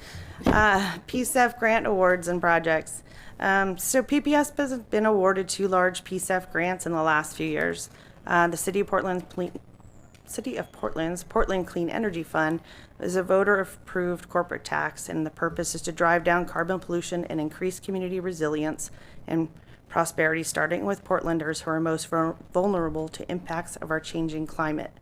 PSEF grant awards and projects. So PPS has been awarded 2 large PSEF grants in the last few years. The City of Portland's Portland Clean Energy Fund is a voter-approved corporate tax, and the purpose is to drive down carbon pollution and increase community resilience and prosperity, starting with Portlanders who are most vulnerable to impacts of our changing climate.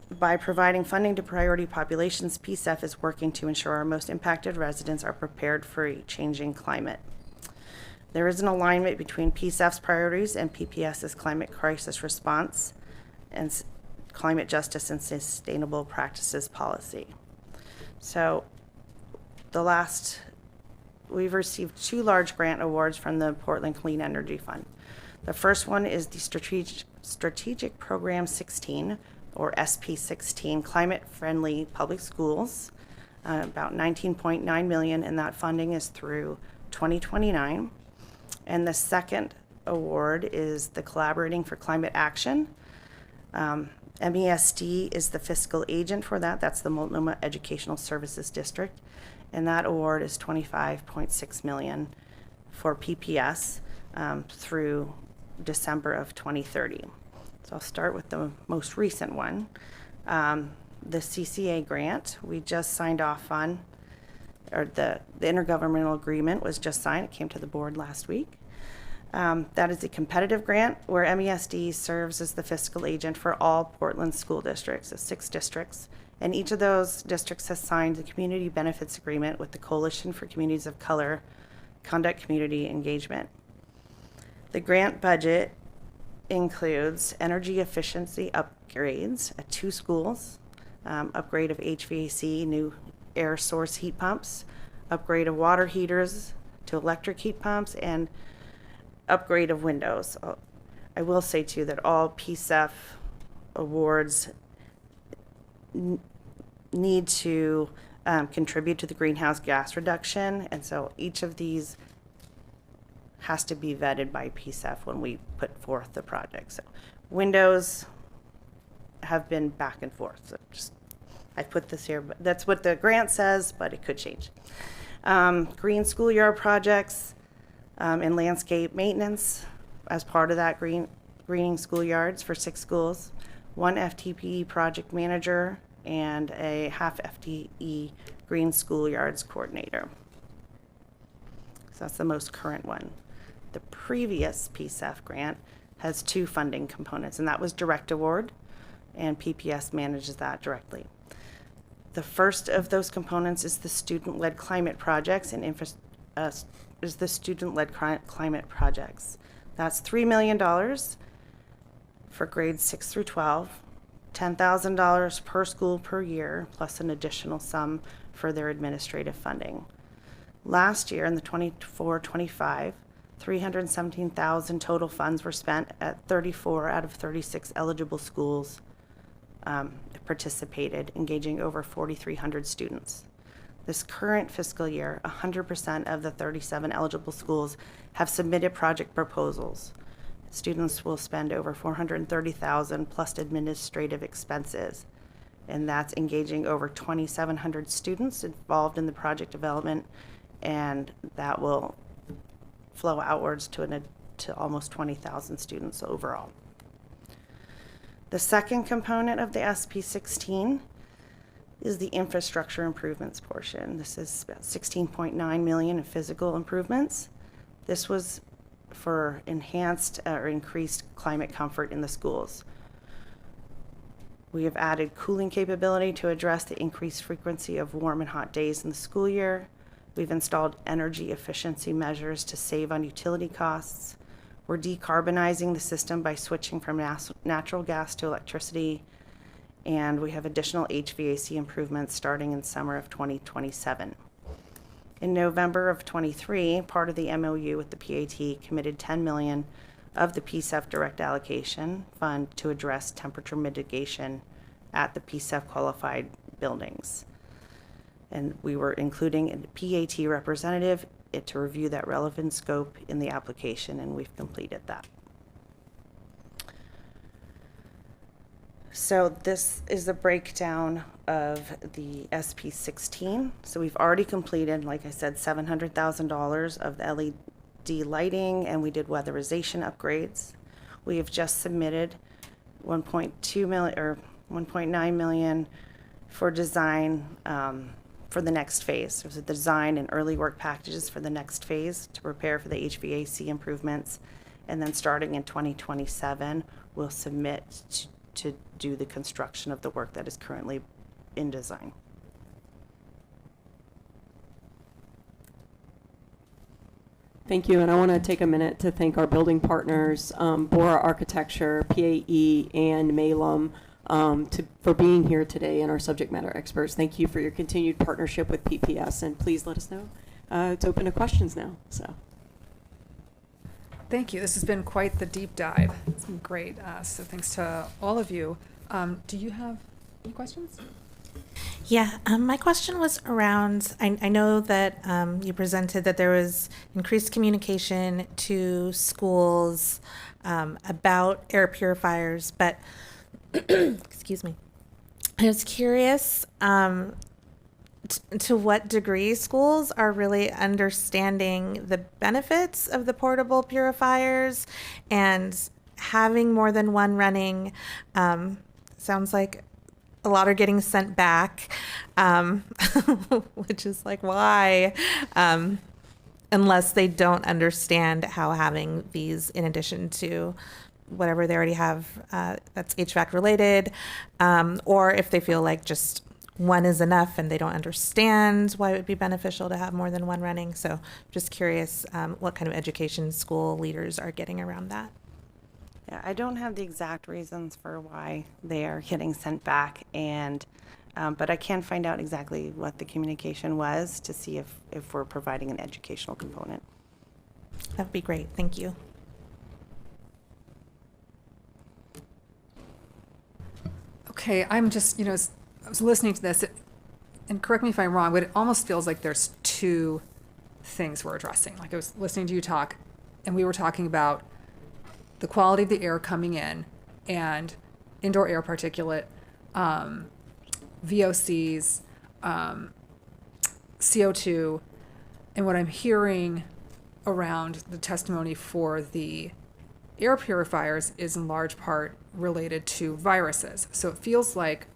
By providing funding to priority populations, PSEF is working to ensure our most impacted residents are prepared for a changing climate. There is an alignment between PSEF's priorities and PPS's climate crisis response and climate justice and sustainable practices policy. So we've received 2 large grant awards from the Portland Clean Energy Fund. The first one is the Strategic Program 16, or SP16, Climate Friendly Public Schools, about $19.9 million, and that funding is through 2029. And the second award is the Collaborating for Climate Action. MESD is the fiscal agent for that. That's the Multnomah Educational Services District. And that award is $25.6 million for PPS through December of 2030. So I'll start with the most recent one. The CCA grant we just signed off on, or the intergovernmental agreement was just signed. It came to the board last week. That is a competitive grant where MESD serves as the fiscal agent for all Portland school districts, so 6 districts. And each of those districts has signed the community benefits agreement with the Coalition for Communities of Color, Conduct Community Engagement. The grant budget includes energy efficiency upgrades at 2 schools, upgrade of HVAC, new air source heat pumps, upgrade of water heaters to electric heat pumps, and upgrade of windows. I will say too that all PSEF awards need to contribute to the greenhouse gas reduction, and so each of these has to be vetted by PSEF when we put forth the project. So windows have been back and forth. So just I put this here, but that's what the grant says, but it could change. Green schoolyard projects and landscape maintenance as part of that greening schoolyards for 6 schools, 1 FTE project manager, and a half FTE green schoolyards coordinator. So that's the most current one. The previous PSEF grant has 2 funding components, and that was direct award, and PPS manages that directly. The first of those components is the student-led climate projects and climate projects. That's $3 million for grades 6 through 12, $10,000 per school per year, plus an additional sum for their administrative funding. Last year, in the 24-25, $317,000 total funds were spent at 34 out of 36 eligible schools participated, engaging over 4,300 students. This current fiscal year, 100% of the 37 eligible schools have submitted project proposals. Students will spend over $430,000 plus administrative expenses, and that's engaging over 2,700 students involved in the project development, and that will flow outwards to almost 20,000 students overall. The second component of the SP16 is the infrastructure improvements portion. This is about $16.9 million in physical improvements. This was for enhanced or increased climate comfort in the schools. We have added cooling capability to address the increased frequency of warm and hot days in the school year. We've installed energy efficiency measures to save on utility costs. We're decarbonizing the system by switching from natural gas to electricity, and we have additional HVAC improvements starting in summer of 2027. In November of 23, part of the MOU with the PAT committed $10 million of the PSEF direct allocation fund to address temperature mitigation at the PSEF qualified buildings. And we were including a PAT representative to review that relevant scope in the application, and we've completed that. So this is the breakdown of the SP16. So we've already completed, like I said, $700,000 of the LED lighting, and we did weatherization upgrades. We have just submitted 1.2 million or 1.9 million for design for the next phase. So the design and early work packages for the next phase to prepare for the HVAC improvements. And then starting in 2027, we'll submit to do the construction of the work that is currently in design. Thank you, and I want to take a minute to thank our building partners, Bora Architecture, PAE, and Malum, for being here today, and our subject matter experts. Thank you for your continued partnership with PPS, and please let us know. It's open to questions now. So, Thank you. This has been quite the deep dive. It's been great. So thanks to all of you. Do you have any questions? Yeah, my question was around, I know that you presented that there was increased communication to schools about air purifiers, but excuse me, I was curious to what degree schools are really understanding the benefits of the portable purifiers and having more than one running. Sounds like a lot are getting sent back, which is like, why? Unless they don't understand how having these in addition to whatever they already have that's HVAC related, or if they feel like just one is enough and they don't understand why it would be beneficial to have more than one running. So just curious what kind of education school leaders are getting around that. Yeah, I don't have the exact reasons for why they are getting sent back, and but I can find out exactly what the communication was to see if we're providing an educational component. That'd be great. Thank you. okay, I'm just, I was listening to this, and correct me if I'm wrong, but it almost feels like there's two things we're addressing. Like I was listening to you talk, and we were talking about the quality of the air coming in and indoor air particulate, VOCs, CO2, and what I'm hearing around the testimony for the air purifiers is in large part related to viruses. So it feels like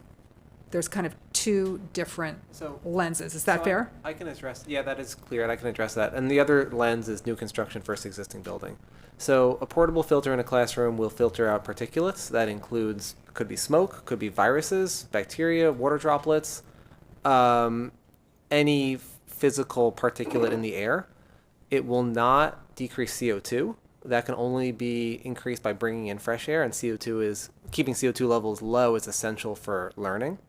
there's kind of two different lenses. Is that So fair? I can address, yeah, that is clear, and I can address that. And the other lens is new construction versus existing building. So a portable filter in a classroom will filter out particulates. That includes, could be smoke, could be viruses, bacteria, water droplets, any physical particulate in the air. It will not decrease CO2. That can only be increased by bringing in fresh air, and keeping CO2 levels low is essential for learning.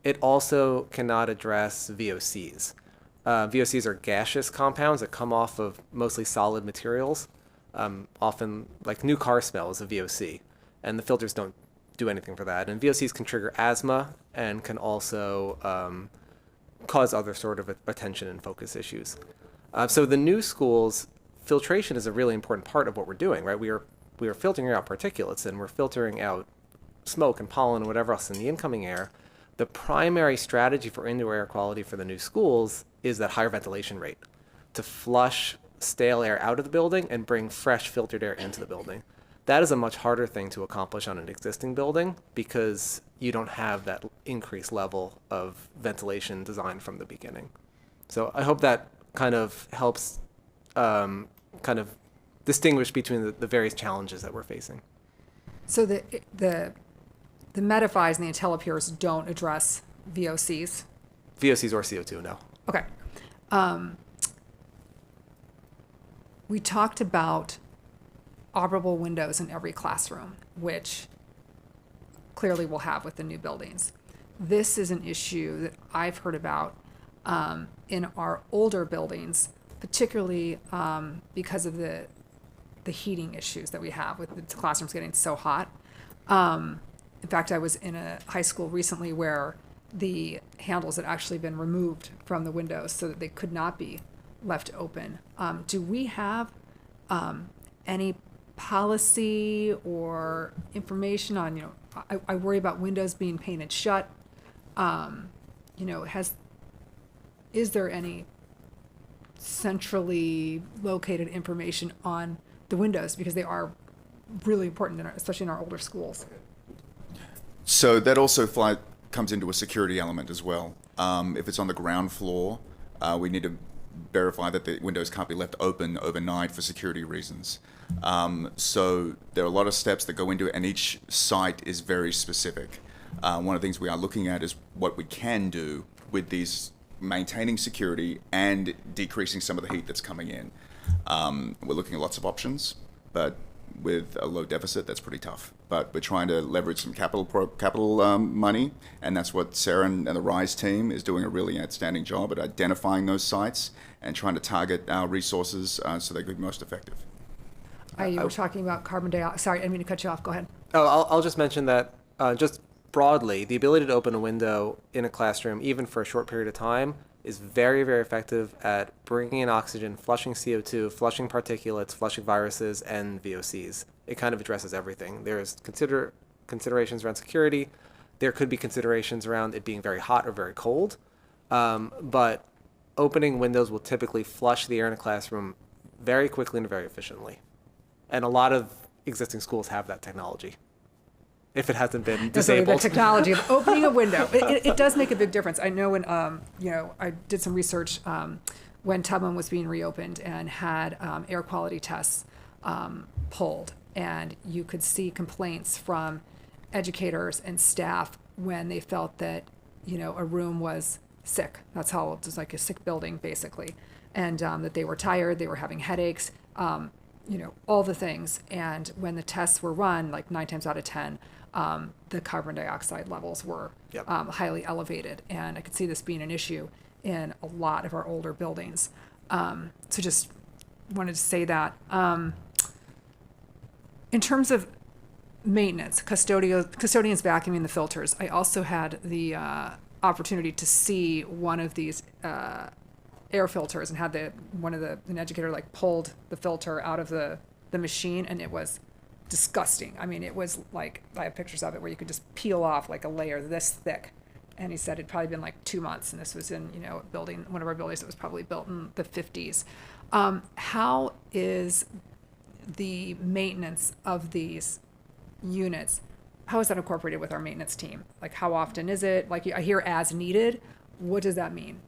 It also cannot address VOCs. VOCs are gaseous compounds that come off of mostly solid materials. Often, like new car smell is a VOC, and the filters don't do anything for that. And VOCs can trigger asthma and can also cause other sort of attention and focus issues. So the new schools, filtration is a really important part of what we're doing, right? We are filtering out particulates, and we're filtering out smoke and pollen and whatever else in the incoming air. The primary strategy for indoor air quality for the new schools is that higher ventilation rate, to flush stale air out of the building and bring fresh filtered air into the building. That is a much harder thing to accomplish on an existing building because you don't have that increased level of ventilation designed from the beginning. So I hope that kind of helps kind of distinguish between the various challenges that we're facing. So the Medifis and the IntelliPures don't address VOCs? VOCs or CO2, no. Okay. We talked about operable windows in every classroom, which clearly we'll have with the new buildings. This is an issue that I've heard about in our older buildings, particularly because of the heating issues that we have with the classrooms getting so hot. In fact, I was in a high school recently where the handles had actually been removed from the windows so that they could not be left open. Do we have any policy or information on, I worry about windows being painted shut. Is there any centrally located information on the windows, because they are really important, especially in our older schools? So that also comes into a security element as well. If it's on the ground floor, we need to verify that the windows can't be left open overnight for security reasons. So there are a lot of steps that go into it, and each site is very specific. One of the things we are looking at is what we can do with these, maintaining security and decreasing some of the heat that's coming in. We're looking at lots of options, but with a low deficit, that's pretty tough. But we're trying to leverage some capital money, and that's what Sarah and the RISE team is doing a really outstanding job at identifying those sites and trying to target our resources so they could be most effective. You were talking about carbon dioxide. Sorry, I didn't mean to cut you off. Go ahead. Oh, I'll just mention that just broadly, the ability to open a window in a classroom, even for a short period of time, is very, very effective at bringing in oxygen, flushing CO2, flushing particulates, flushing viruses, and VOCs. It kind of addresses everything. There's considerations around security. There could be considerations around it being very hot or very cold. But opening windows will typically flush the air in a classroom very quickly and very efficiently. And a lot of existing schools have that technology, if it hasn't been disabled. The technology of opening a window, it does make a big difference. I know when I did some research when Tubman was being reopened and had air quality tests pulled, and you could see complaints from educators and staff when they felt that a room was sick. That's how it was, like a sick building basically, and that they were tired, they were having headaches. All the things. And when the tests were run, like 9 times out of 10, the carbon dioxide levels were highly elevated. And I could see this being an issue in a lot of our older buildings. So just wanted to say that. In terms of maintenance, custodians vacuuming the filters. I also had the opportunity to see one of these air filters and had an educator like pulled the filter out of the machine, and it was disgusting. I mean, it was like, I have pictures of it where you could just peel off like a layer this thick. And he said it'd probably been like 2 months, and this was in, one of our buildings that was probably built in the 50s. How is the maintenance of these units, how is that incorporated with our maintenance team? Like, how often is it? Like, I hear as needed. What does that mean?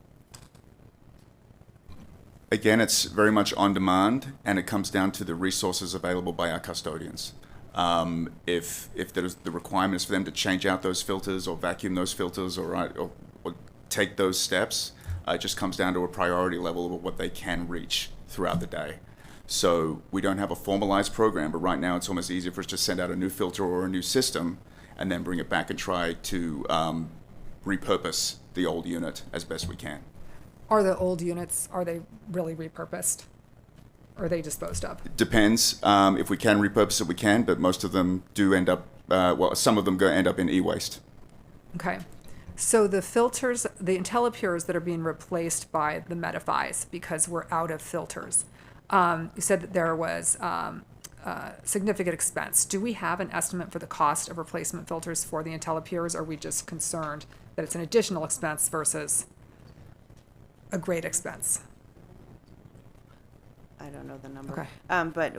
Again, it's very much on demand, and it comes down to the resources available by our custodians. If there's the requirements for them to change out those filters or vacuum those filters or take those steps, it just comes down to a priority level of what they can reach throughout the day. So we don't have a formalized program, but right now it's almost easier for us to send out a new filter or a new system and then bring it back and try to repurpose the old unit as best we can. Are the old units, are they really repurposed? Or are they disposed of? Depends. If we can repurpose it, we can, but most of them do end up, some of them end up in e-waste. Okay. So the filters, the IntelliPures that are being replaced by the Metaphys because we're out of filters. You said that there was significant expense. Do we have an estimate for the cost of replacement filters for the IntelliPures, or are we just concerned that it's an additional expense versus a great expense? I don't know the number. Okay. But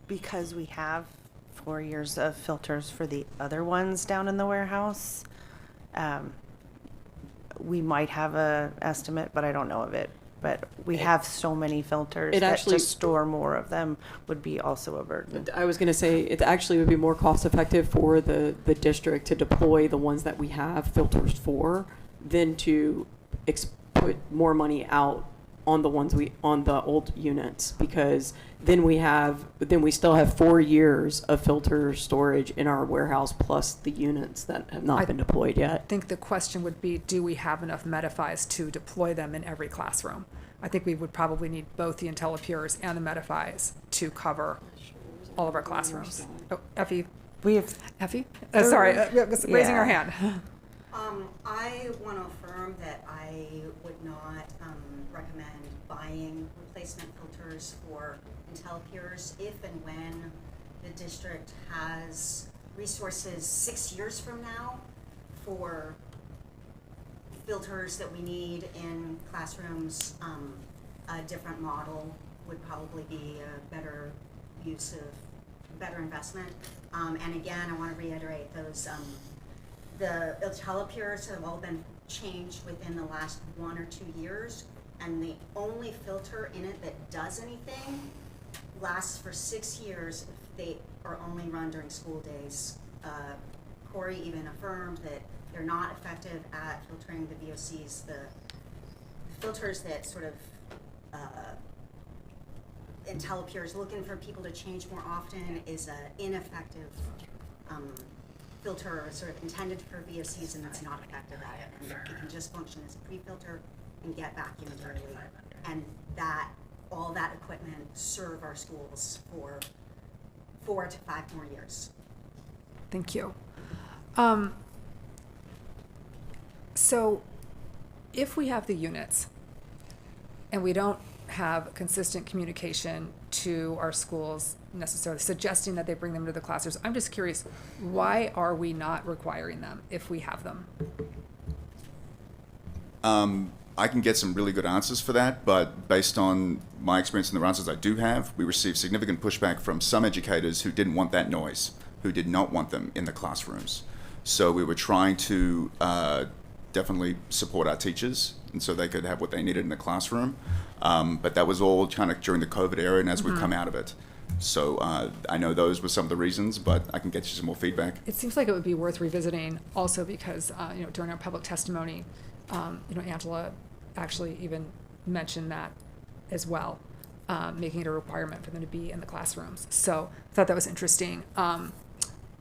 because we have 4 years of filters for the other ones down in the warehouse, we might have a estimate, but I don't know of it. But we have so many filters that to store more of them would be also a burden. I was going to say it actually would be more cost effective for the district to deploy the ones that we have filters for than to put more money out on the ones on the old units, because then we still have 4 years of filter storage in our warehouse plus the units that have not been deployed yet. I think the question would be, do we have enough Metaphys to deploy them in every classroom? I think we would probably need both the IntelliPures and the Metaphys to cover all of our classrooms. Oh, Effie. Effie? Sorry, raising her hand. I want to affirm that I would not recommend buying replacement filters for IntelliPures if and when the district has resources 6 years from now for filters that we need in classrooms. A different model would probably be a better investment. And again, I want to reiterate those. The IntelliPures have all been changed within the last 1 or 2 years, and the only filter in it that does anything lasts for 6 years if they are only run during school days. Corey even affirmed that they're not effective at filtering the VOCs. The filters that sort of IntelliPures looking for people to change more often is an ineffective filter sort of intended for VOCs, and it's not effective at it. And it can just function as a pre-filter and get vacuumed early. And all that equipment serve our schools for 4 to 5 more years. Thank you. So if we have the units and we don't have consistent communication to our schools necessarily suggesting that they bring them to the classrooms, I'm just curious, why are we not requiring them if we have them? I can get some really good answers for that, but based on my experience and the answers I do have, we received significant pushback from some educators who didn't want that noise, who did not want them in the classrooms. So we were trying to definitely support our teachers, and so they could have what they needed in the classroom. But that was all kind of during the COVID era and as we've come out of it. So I know those were some of the reasons, but I can get you some more feedback. It seems like it would be worth revisiting also because, during our public testimony, Angela actually even mentioned that as well, making it a requirement for them to be in the classrooms. So I thought that was interesting.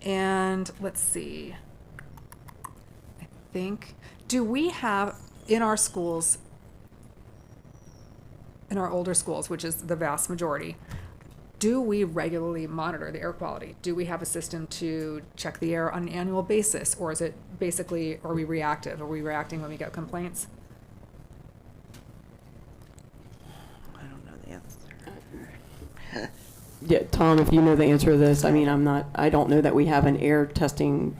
And let's see, I think, do we have in our schools, in our older schools, which is the vast majority, do we regularly monitor the air quality? Do we have a system to check the air on an annual basis? Or is it basically, are we reactive? Are we reacting when we get complaints? I don't know the answer. Yeah, Tom, if you know the answer to this, I mean, I don't know that we have an air testing.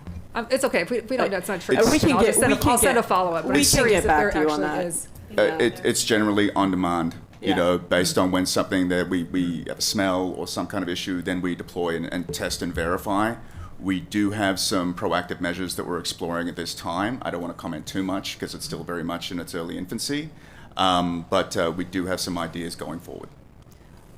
It's okay, if we don't, that's not true. We can get- I'll send a follow-up, but we I'm can curious get if back there to you on actually that. is. It's generally on demand, you Yeah. know, based on when something that we have a smell or some kind of issue, then we deploy and test and verify. We do have some proactive measures that we're exploring at this time. I don't want to comment too much because it's still very much in its early infancy, but we do have some ideas going forward.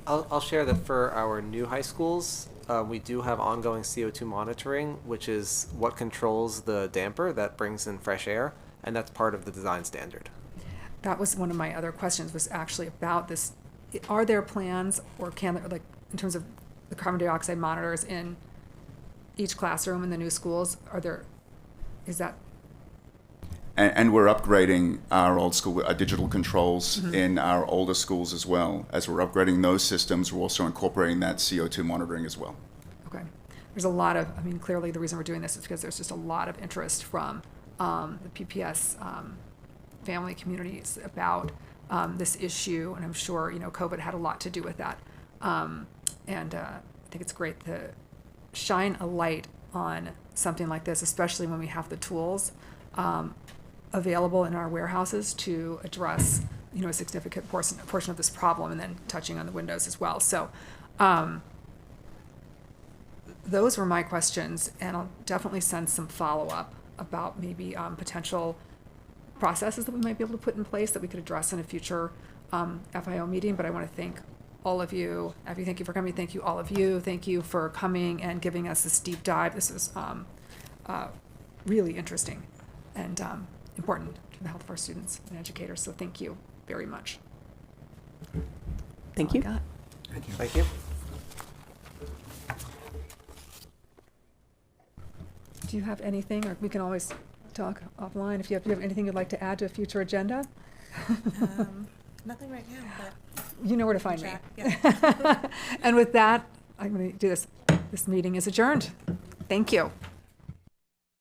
I'll share that for our new high schools, we do have ongoing CO2 monitoring, which is what controls the damper that brings in fresh air, and that's part of the design standard. That was one of my other questions, was actually about this. Are there plans, or like, in terms of the carbon dioxide monitors in each classroom in the new schools? Is that? And we're upgrading our old school, our digital controls in our older schools as well. As we're upgrading those systems, we're also incorporating that CO2 monitoring as well. Okay. There's a lot of, clearly the reason we're doing this is because there's just a lot of interest from the PPS family communities about this issue, and I'm sure, COVID had a lot to do with that. I think it's great to shine a light on something like this, especially when we have the tools available in our warehouses to address, a significant portion of this problem, and then touching on the windows as well. So those were my questions, and I'll definitely send some follow-up about maybe potential processes that we might be able to put in place that we could address in a future FIO meeting. But I want to thank all of you. Abby, thank you for coming. Thank you, all of you. Thank you for coming and giving us this deep dive. This was really interesting and important to the health of our students and educators. So thank you very much. Thank you. That's all I got. Thank you. Do you have anything, or we can always talk offline if you have anything you'd like to add to a future agenda? Nothing right now, but You know where to find me. chat, yeah. And with that, I'm going to do this. This meeting is adjourned. Thank you.